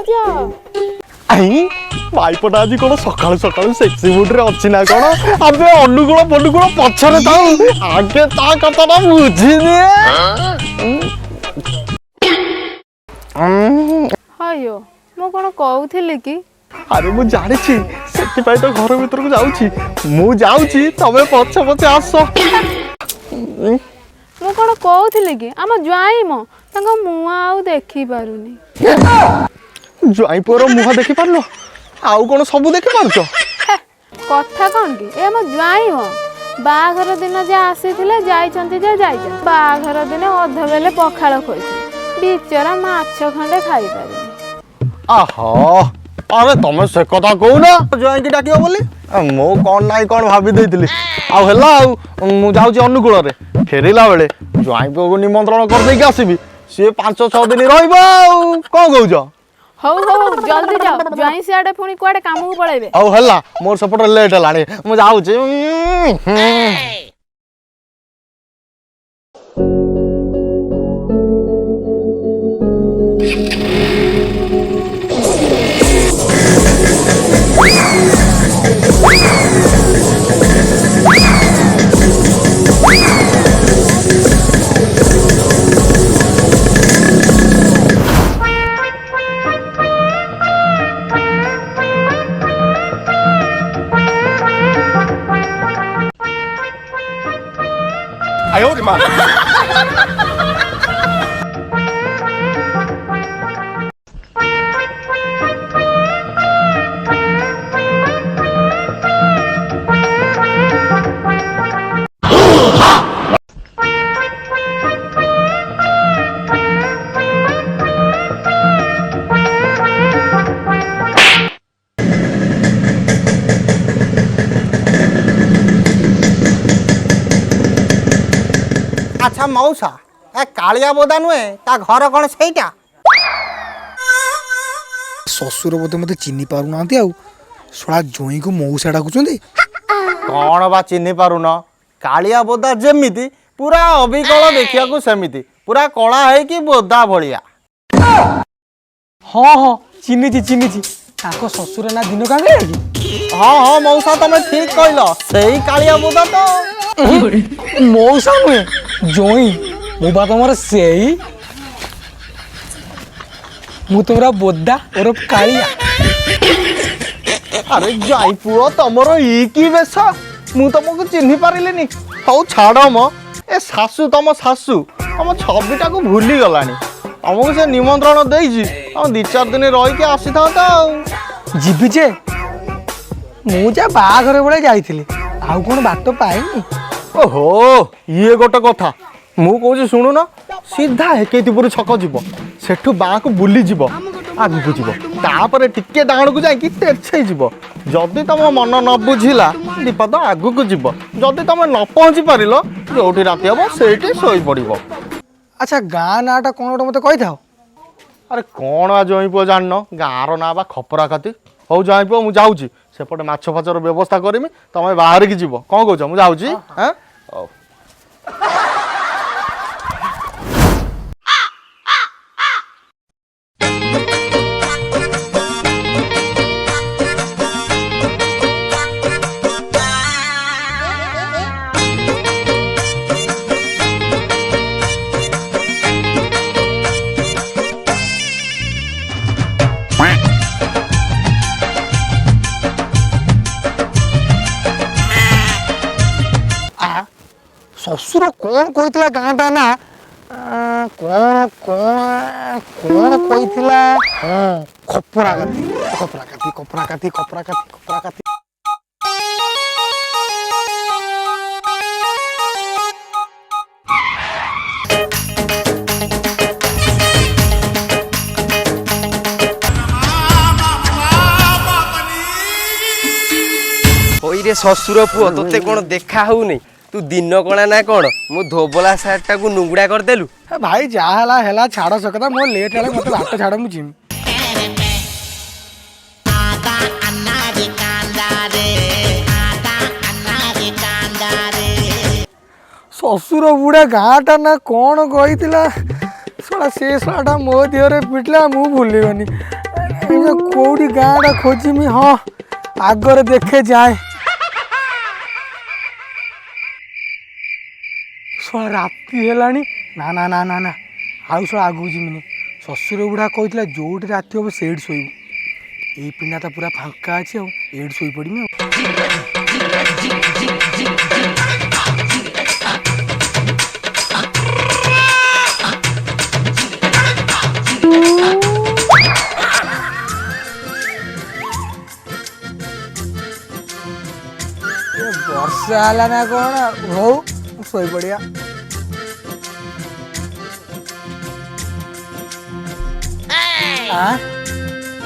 आई भाईपटा आज कौन सकाल सकाल सेक्सी मूड रे अच्छी ना कौन अबे अनुकूल पनुकूल पछरे थाउ आगे ता कथाटा बुझी दिए हायो मो कोन कहउथिले कि अरे मु जानी छी सेति पाई तो घर भीतर को जाउची मु जाउची तमे पछ पछ आसो मो कोन कहउथिले कि आम ज्वाई मो तांको मुआ आउ देखि पारुनी ज्वाई पोर मुह देखि पारलो आउ कोन सब देखि पारछो कथा कोन कि ए मो ज्वाई मो बाघर दिन जे आसीथिले जाइचंती जे जाइचंती बाघर दिन अध बेले पखाळ खोइथि बिचरा माछ खंडे खाइ पारिनी आहा अरे तमे से कथा कहू ना ज्वाई की डाकियो बोली मो कोन नाइ कोन भाबी देइतिली आउ हेला आउ मु जाउची अनुकूल रे फेरिला बेले ज्वाई को निमंत्रण कर देई के आसीबी से 5-6 दिन रहइबो कोन कहउजो हौ जल्दी जाओ ज्वाई सियाडे पुणी कुआडे काम को पळेबे औ हल्ला मोर सपोर्ट लेट हलाणी मु जाउची आयो रे मां अच्छा मौसा ए कालिया बोदा नुहे ता घर कौन सेटा शशुर बोधे मत चिन्ह पार ना शला जोई को मौसा डाकुचंदी कौन बा चिन्ह पारुन कालिया बोदा जेमिति पूरा अबिकल देखिया को सेमिति पूरा कला है कि बोदा भलिया हाँ हाँ चिन्हिची ताको शशुर ना दिन कागे हाँ हाँ मौसा तमे ठीक कहल सही कालिया बोदा तो मौसा नुहे जोई मु बा तुमर सेई मु तुमरा बोद्दा और कालिया अरे जाई पुओ तमरो ई की बेस मु तुमको चिन्ह पारिलेनी हौ छाड़ म ए सासू तम सासू हम छबिटा को भूली गलानी हमको से निमंत्रण देइजी हम 2-4 दिन रही के आसी था जीवी जे मु जा बाघर बेले जाइथिली आउ कोन बात पाइनी ओहो ये गोटे कथा मु कहूँ शुणु न सीधा हेकेतिपुर छक जीव सेठू बाँ को बुली जीव आगू जीव तापर टिके डाण को जाकि तेरछे जीव जदि तुम मन न बुझिला दीपद आगू को जीव जदि तुम न पहुँची पार जोटी राति हम से शोई पड़ अच्छा गाँ नाटा कौन गोटे मत कही था अरे कौन आ जई पुओ जान गाँर ना बा खपरा खाती हौ जई पुओ मुझे जाऊँगी सेपटे माछ फाचर व्यवस्था करमी तुम बाहर की जीव कौन कौच मुझे जाऊँगी हाँ शशुर कौन कही गाँटा ना कौन कौन कौन कही खपरा काती रे शशुर पुओ तोते कौन देखा होनी तू दिन कणा ना कौन मु धोबला सार्ट टाकू नुंगुड़ा करदेलु भाई जहाँ है छाड़ सकता मो लेट है मत भात छाड़ मुझे शशुर बुढ़ा गाँटा ना कौन कही शला से शलाटा मो देहरे पिटला मु भूलिबनी କୋଉଠି ଗାଁଟା ଖୋଜିମି। ହଁ ଆଗରେ ଦେଖେ ଯାଏ। ଶଳା ରାତି ହେଲାଣି। ନା ନା ନା ନା ନା ଆଉ ଶଳା ଆଗକୁ ଯିମିନି। ଶ୍ୱଶୁର ବୁଢ଼ା କହିଥିଲା ଯୋଉଠି ରାତି ହବ ସେଇଠି ଶୋଇବୁ। ଏଇ ପିଣ୍ଡାଟା ପୁରା ଫାଙ୍କା ଅଛି ଆଉ ଏଇଠି ଶୋଇପଡ଼ିମି ଆଉ। ବର୍ଷା ହେଲା ନା କଣ? ହଉ ଶୋଇପଡ଼ିଆ।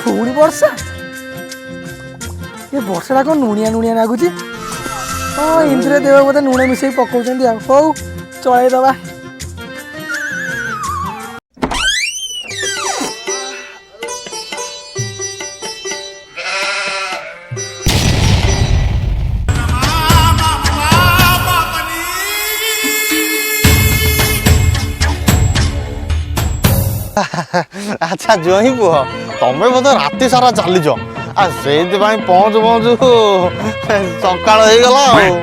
ପୁଣି ବର୍ଷା? ଏ ବର୍ଷାଟା କଣ ଲୁଣିଆ ଲୁଣିଆ ଲାଗୁଛି। ହଁ ଇନ୍ଦ୍ର ଦେବ ବୋଧେ ଲୁଣ ମିଶେଇ ପକଉଛନ୍ତି ଆଉ। ହଉ ଚଳେଇଦବା। ଆଚ୍ଛା ଜ୍ୱାଇଁ ପୁଅ, ତମେ ବୋଧେ ରାତି ସାରା ଚାଲିଛ, ଆଉ ସେଇଥିପାଇଁ ପହଞ୍ଚୁ ପହଞ୍ଚୁ ସକାଳ ହେଇଗଲା ଆଉ।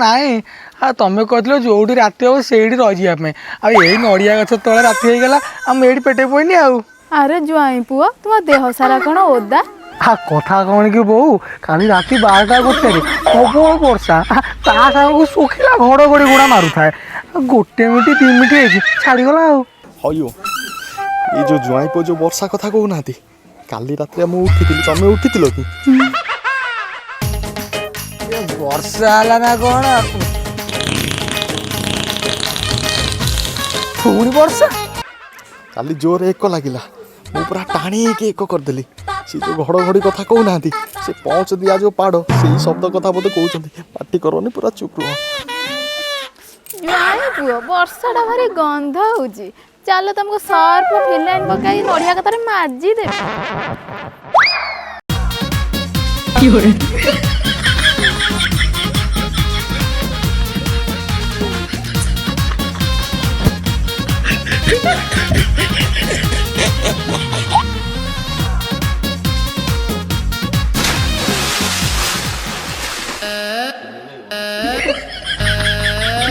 ନାଇଁ ଆଉ ତମେ କହିଥିଲ ଯୋଉଠି ରାତି ହବ ସେଇଠି ରହିଯିବା ପାଇଁ। ଆଉ ଏଇ ନଡ଼ିଆ ଗଛ ତଳେ ରାତି ହେଇଗଲା ଆଉ ମୁଁ ଏଇଠି ପେଟେଇ ପଇନି ଆଉ। ଆରେ ଜ୍ୱାଇଁ ପୁଅ, ତୁମ ଦେହ ସାରା କ'ଣ ଓଦା? କଥା କ'ଣ କି ବୋଉ, କାଲି ରାତି 12ଟା 1ଟାରେ ପ୍ରବଳ ବର୍ଷା, ତା ସାଙ୍ଗକୁ ଶୁଖିଲା ଘଡ଼ଘଡ଼ି ଗୁଡ଼ା ମାରୁଥାଏ। 1 ମିନିଟ୍ 2 ମିନିଟ୍ ହେଇଛି ଛାଡ଼ିଗଲା ଆଉ। ହଇଓ, ଏଇ ଯୋଉ ଜ୍ୱାଇଁ ପୁଅ ଯୋଉ ବର୍ଷା କଥା କହୁନାହାନ୍ତି, କାଲି ରାତିରେ ମୁଁ ଉଠିଥିଲି, ତମେ ଉଠିଥିଲ କି? ବର୍ଷା ହେଲା ନା କ'ଣ? ପୁଣି ବର୍ଷା? କାଲି ଜୋରରେ ଏକ ଲାଗିଲା, ମୁଁ ପୁରା ଟାଣିକି ଏକ କରିଦେଲି। ସେ ଯୋଉ ଘଡ଼ଘଡ଼ି କଥା କହୁନାହାନ୍ତି, ସେ ପହଞ୍ଚ ଦିଆ ଯୋଉ ପାଡ଼, ସେଇ ଶବ୍ଦ କଥା ବୋଧେ କହୁଛନ୍ତି। ପାଟି କରନି, ପୁରା ଚୁପ୍ ରୁହ। ଜ୍ୱାଇଁ ପୁଅ, ବର୍ଷାଟା ଭାରି ଗନ୍ଧ ହଉଛି। ଚାଲ ତମକୁ ସର୍ଫ ଫିନାଇଲ ପକାଇ ନଡ଼ିଆ କତାରେ ମାଜି ଦେବି।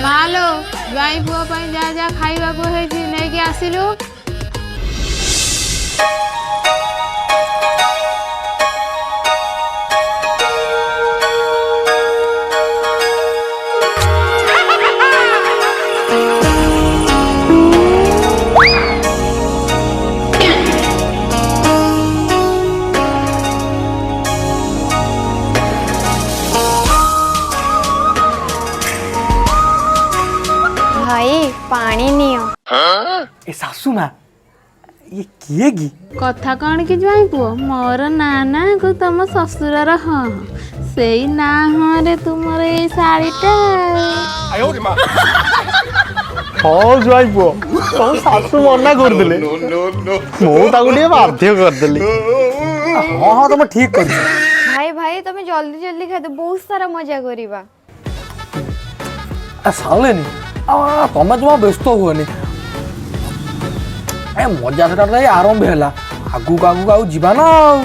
ମାଲୋ, ଜ୍ୱାଇଁ ପୁଅ ପାଇଁ ଯାହା ଯାହା ଖାଇବାକୁ ହେଇଛି ନେଇକି ଆସିଲୁ। ଭାଇ ପାଣି ନିଅ। ଏ ଶାଶୁ ମା, ଇଏ କିଏ କି? କଥା କ'ଣ କି ଜ୍ୱାଇଁ ପୁଅ, ମୋର ନାନାକୁ ତମ ଶ୍ୱଶୁରର ହଁ ସେଇ ନା ହଁରେ ତୁମର ଏଇ ଶାଢ଼ୀଟା। ହଁ ଜ୍ୱାଇଁ ପୁଅ, ତମ ଶାଶୁ ମନା କରୁଥିଲେ, ମୁଁ ତାକୁ ଟିକେ ବାଧ୍ୟ କରିଦେଲି। ହଁ ହଁ ତମେ ଠିକ୍ କରିଛ। ଭାଇ ଭାଇ ତମେ ଜଲ୍ଦି ଜଲ୍ଦି ଖାଇଦ, ବହୁତ ସାରା ମଜା କରିବା। ସାରିଲେନି ତମେ ଜମା ବ୍ୟସ୍ତ ହୁଅନି। ଏ ମଜା ସେଟା ଆରମ୍ଭ ହେଲା, ଆଗକୁ ଆଗକୁ ଆଉ ଯିବା ନା ଆଉ।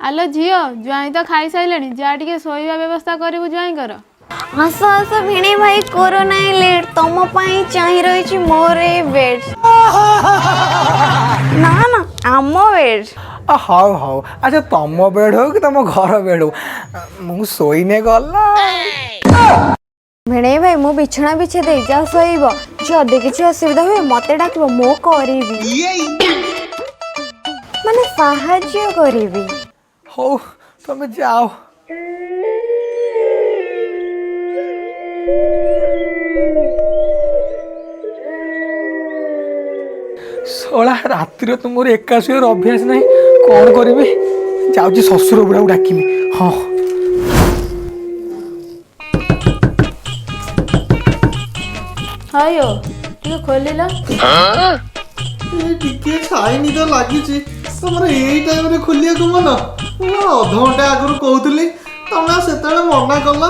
ଆଲୋ ଝିଅ, ଜ୍ୱାଇଁ ତ ଖାଇସାରିଲେଣି, ଯା ଟିକେ ଶୋଇବା ବ୍ୟବସ୍ଥା କରିବୁ ଜ୍ୱାଇଁଙ୍କର। ଆସ ଆସ ଭିଣେଇ ଭାଇ, କର ନାହିଁ ଲେଟ୍, ତମ ପାଇଁ ଚାହିଁ ରହିଛି ମୋର ଏ ବେଡ୍। ନା ନା ଆମ ବେଡ୍। ହଉ ହଉ, ଆଚ୍ଛା ତମ ବେଡ୍ ହଉ କି ତମ ଘର ବେଡ୍ ହଉ, ମୁଁ ଶୋଇନେ ଗଲା। ଭିଣେଇ ଭାଇ ମୁଁ ବିଛଣା ବିଛେଇ ଦେଇ, ଯା ଶୋଇବ। ଯଦି କିଛି ଅସୁବିଧା ହୁଏ ମତେ ଡାକିବ, ମୁଁ କରିବି, ମାନେ ସାହାଯ୍ୟ କରିବି। ହଉ ତମେ ଯାଅ। ଶଳା ରାତିରେ ତ ମୋର ଏକା ଶୋଇବାର ଅଭ୍ୟାସ ନାହିଁ, କ'ଣ କରିବି? ଯାଉଛି ଶ୍ୱଶୁର ବୁଢ଼ାକୁ ଡାକିବି। ହଁ ହଇଓ, ଟିକେ ଖୋଲିଲ। ଟିକେ ଖାଇନି ତ ଲାଗିଛି, ତମର ଏଇ ଟାଇମରେ ଖୋଲିବାକୁ ମନ? ମୁଁ ଅଧଘଣ୍ଟା ଆଗରୁ କହୁଥିଲି, ତମେ ସେତେବେଳେ ମନା କଲ।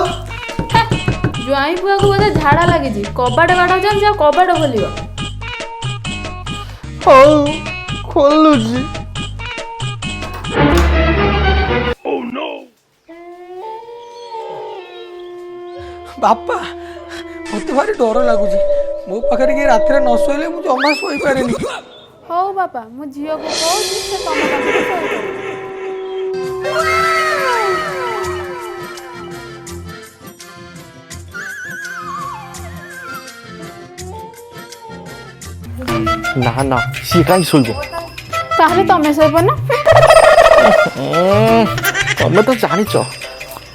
ଜ୍ୱାଇଁ ପୁଅକୁ ବୋଧେ ଝାଡ଼ା ଲାଗିଛି। କବାଟ କାଢ ଯାଉଛି, ଆଉ କବାଟ ଖୋଲିବ। ହଉ ଖୋଲୁଛି। ବାପା ମତେ ଭାରି ଡର ଲାଗୁଛି। ମୋ ପାଖରେ କିଏ ରାତିରେ ନ ଶୋଇଲେ ମୁଁ ଜମା ଶୋଇପାରେନି। ହଉ ବାପା, ମୁଁ ଝିଅକୁ କହୁଛି ସେ ତମ ପାଖରେ ଶୋଇବ। ନା ନା ସିଏ କାହିଁ ଶୋଇବ? ତାହେଲେ ତମେ ଶୋଇବ ନା? ତମେ ତ ଜାଣିଛ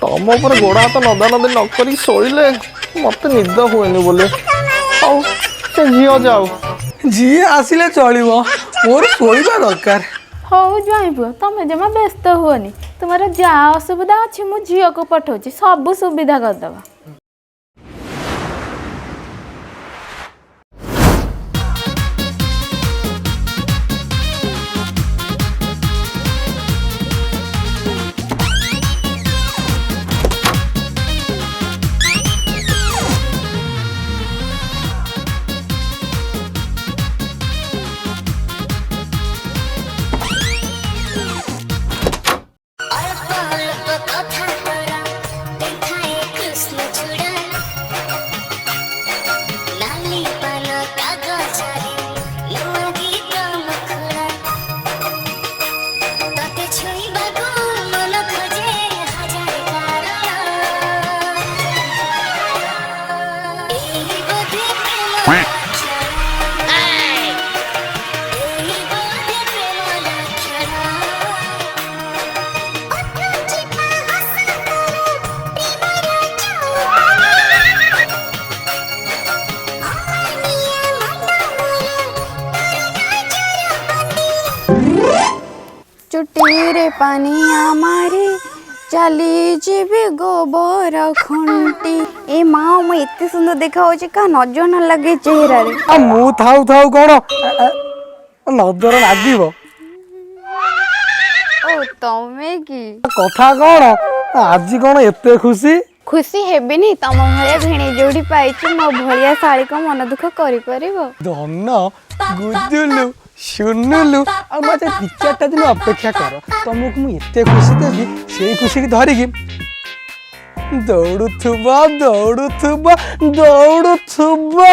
ତମ ଉପରେ ଗୋଡ଼ ହାତ ନଦା ନଦୀ ନ କରି ଶୋଇଲେ ମତେ ନିଦ ହୁଏନି ବୋଲି। ହଉ ସେ ଝିଅ ଯାଉ। ଯିଏ ଆସିଲେ ଚଳିବ, ମୋର ଶୋଇବା ଦରକାର। ହଉ ଜ୍ୱାଇଁ ପୁଅ, ତମେ ଜମା ବ୍ୟସ୍ତ ହୁଅନି। ତୁମର ଯାହା ଅସୁବିଧା ଅଛି ମୁଁ ଝିଅକୁ ପଠଉଛି, ସବୁ ସୁବିଧା କରିଦେବା। चुटीरे पानिया मारी चली जीवी गोबर खुंटी। ए माँ मैं इतने सुंदर देखा हो का नजर न लगे चेहरा रे। आ मु थाउ थाउ कौन नजर लागिब? ओ तमे की कथा कौन आज कौन एते खुशी? खुशी हेबिनी तम भलिया भिणी जोड़ी पाइछि मो भलिया साड़ी को मन दुख करि परिबो। धन गुजुलु सुनुलु आ मते 2-4 दिन अपेक्षा कर, तुमको मु एते खुशी देबी। से खुशी की धरिकी दौड़ुथुबा दौड़ुथुबा दौड़ुथुबा।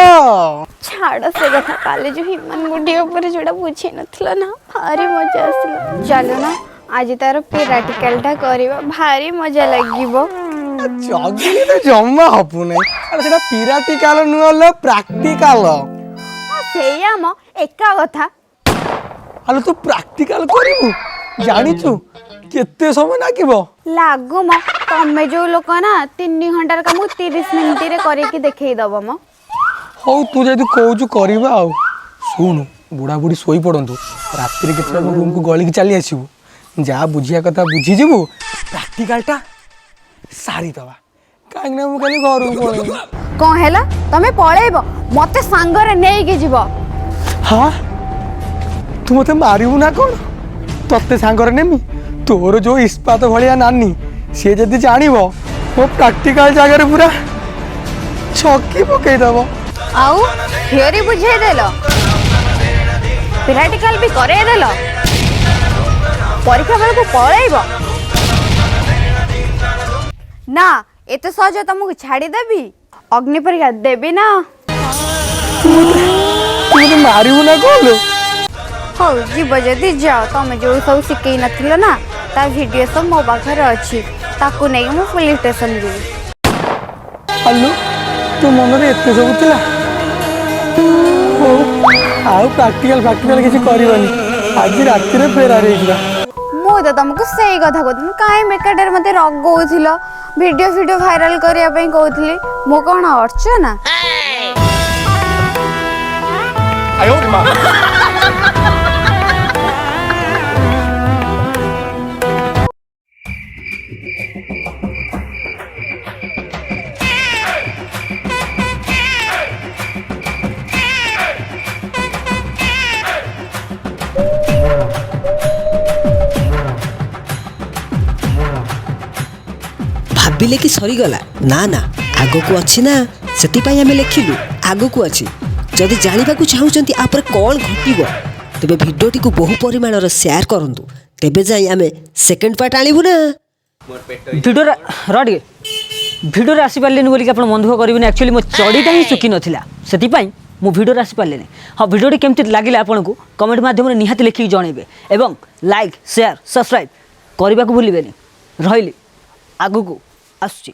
छाड़ से कथा काले जो हिमन गुडी ऊपर जोड़ा बुझी नथला ना भारी मजा आसला। चलो ना आज तार प्रैक्टिकल टा करबा, भारी मजा लागिबो। जगली तो जम्मा हपु नै। अरे सेटा प्रैक्टिकल नुहलो प्रैक्टिकल। सेया म एका कथा। अरे तू प्रैक्टिकल करिबु जानिछु केते समय लागिबो? लागो म तमे जो लोक ना 3 घंटा काम 30 मिनिट रे करे कि देखै दबो म। हौ तू जदी कहूछु करबा आ सुन बुढ़ा बुढ़ी सोई पड़ंतु रात्रि के रूम को गली की चली आसीबु, जा बुझिया कथा बुझी जीवु, प्रैक्टिकल टा सारी दवा काहे ना मु खाली घर को पळेबो। कोन हैला तमे पळेबो मते संग रे नेई के जीवो। हां तू मते मारिबु ना कोन? तत्ते सांग रे नेमी तोर जो इस्पात भलिया नानी से जदी जानिबो मो प्रैक्टिकल जगह रे पूरा छक्की पकई दबो। आउ थियोरी बुझे देलो, प्रैक्टिकल भी करे देलो, परीक्षा बेल को पळेबो ना। एते सहज तुमको छाड़ी देबी, अग्नि परीक्षा देबी ना। तू मारिबु ना कोन? हो जीव जदि जाओ तुम जो सब शिकई नथिलो ना ता वीडियो सब मो पाखरे अछि, ताकू नै मु पुलिस स्टेशन जीवी। हल्लू तू मन रे एते सब थिला? हो आउ प्रैक्टिकल किसी करबनी, आज राति रे फेरार हेइला। मु तो तुमको सही कथा कहथि, काहे बेकाटर मते रगौथिलो, वीडियो वायरल करिया पई कहथली। मु कोन अर्चो ना आयो रे मां। भाविले कि सरीगला ना ना ଆଗକୁ ଅଛି ନା, ସେଥିପାଇଁ ଆମେ ଲେଖିଲୁ ଆଗକୁ ଅଛି। ଯଦି ଜାଣିବାକୁ ଚାହୁଁଛନ୍ତି ଆପରେ କ'ଣ ଘଟିବ ତେବେ ଭିଡ଼ିଓଟିକୁ ବହୁ ପରିମାଣର ସେୟାର କରନ୍ତୁ, ତେବେ ଯାଇ ଆମେ ସେକେଣ୍ଡ ପାର୍ଟ ଆଣିବୁ ନା। ଭିଡ଼ିଓରେ ଟିକେ ଭିଡ଼ିଓରେ ଆସିପାରିଲିନି ବୋଲିକି ଆପଣ ମନ ଦୁଃଖ କରିବେନି। ଆକ୍ଚୁଆଲି ମୋ ଚଡ଼ିଟା ହିଁ ଶୁଖି ନଥିଲା, ସେଥିପାଇଁ ମୁଁ ଭିଡ଼ିଓରେ ଆସିପାରିଲିନି। ହଁ, ଭିଡ଼ିଓଟି କେମିତି ଲାଗିଲା ଆପଣଙ୍କୁ କମେଣ୍ଟ ମାଧ୍ୟମରେ ନିହାତି ଲେଖିକି ଜଣାଇବେ ଏବଂ ଲାଇକ୍ ସେୟାର ସବସ୍କ୍ରାଇବ୍ କରିବାକୁ ଭୁଲିବେନି। ରହିଲି, ଆଗକୁ ଆସୁଛି।